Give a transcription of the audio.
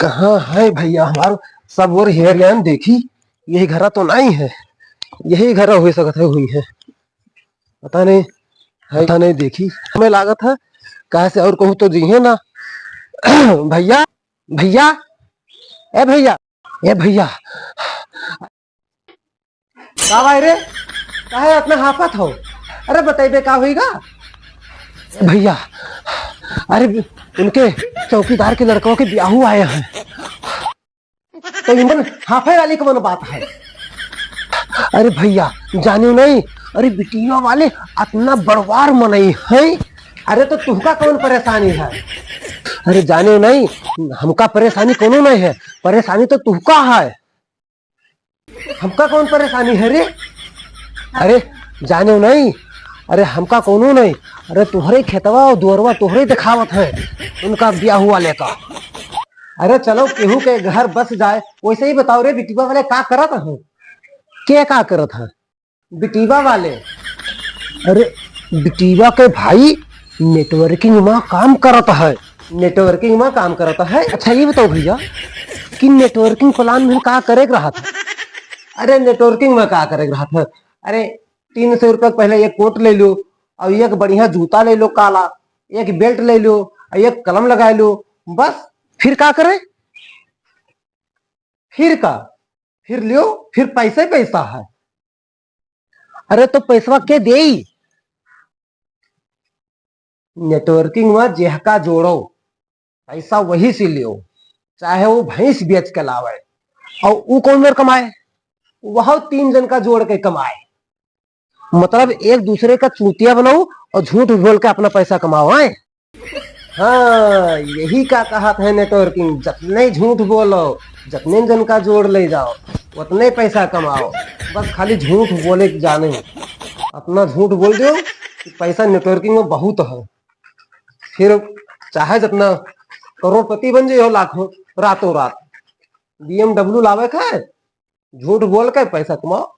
कहाँ है भैया हमारा सब और हेरियन देखी। यही घर तो नहीं है। यही घर हो सकता है हुई है। पता नहीं है। पता नहीं देखी हमें लागत है। कहा से और कहूँ तो जी है ना। भैया भैया ए भैया ए भैया का भाई रे काहे अपना हाफत हो। अरे बताइए का होगा भैया। अरे उनके चौकीदार के लड़कों के ब्याह आए हैं तो इंदन हाफे वाली कौन बात है। अरे भैया जानी नहीं। अरे बिटिया वाले अपना बड़वार मनई है। अरे तो तुमका कौन परेशानी है। अरे जाने नहीं हमका परेशानी कोनो नहीं है। परेशानी तो तुमका है। हमका कौन परेशानी है रे। अरे जाने नहीं। अरे हमका कोनो नहीं। अरे तुहरे खेतवा और दुअरवा तुहरे दिखावत है उनका ब्याह वाले का। अरे चलो केहू के घर बस जाए वैसे ही बताओ रे बिटिया वाले का करत है। क्या का करत है बिटिया वाले। अरे बिटिया के भाई नेटवर्किंग में काम करता है। नेटवर्किंग में काम करता है। अच्छा ये बताओ भैया कि नेटवर्किंग प्लान में का करे रहा था। अरे नेटवर्किंग में का करे रहा था। अरे 300 रुपये पहले एक कोट ले लो और एक बढ़िया जूता ले लो काला। एक बेल्ट ले लो और एक कलम लगा लो बस। फिर का करे फिर का फिर लियो फिर पैसे पैसा है। अरे तो पैसा के दे। नेटवर्किंग में जेहका जोड़ो पैसा वही से लियो। चाहे वो भैंस बेच के लावे और वो कौन देर कमाए। वह 3 जन का जोड़ के कमाए। मतलब एक दूसरे का चूतिया बनाओ और झूठ बोल के अपना पैसा कमाओ है। हाँ यही का कहा है नेटवर्किंग। जितने झूठ बोलो जितने जन का जोड़ ले जाओ उतने पैसा कमाओ। बस खाली झूठ बोले जाने अपना झूठ बोल दो कि पैसा नेटवर्किंग में बहुत है। फिर चाहे जितना करोड़पति बन जाओ लाखों रातों रात। BMW लावे का झूठ बोल के पैसा कमाओ।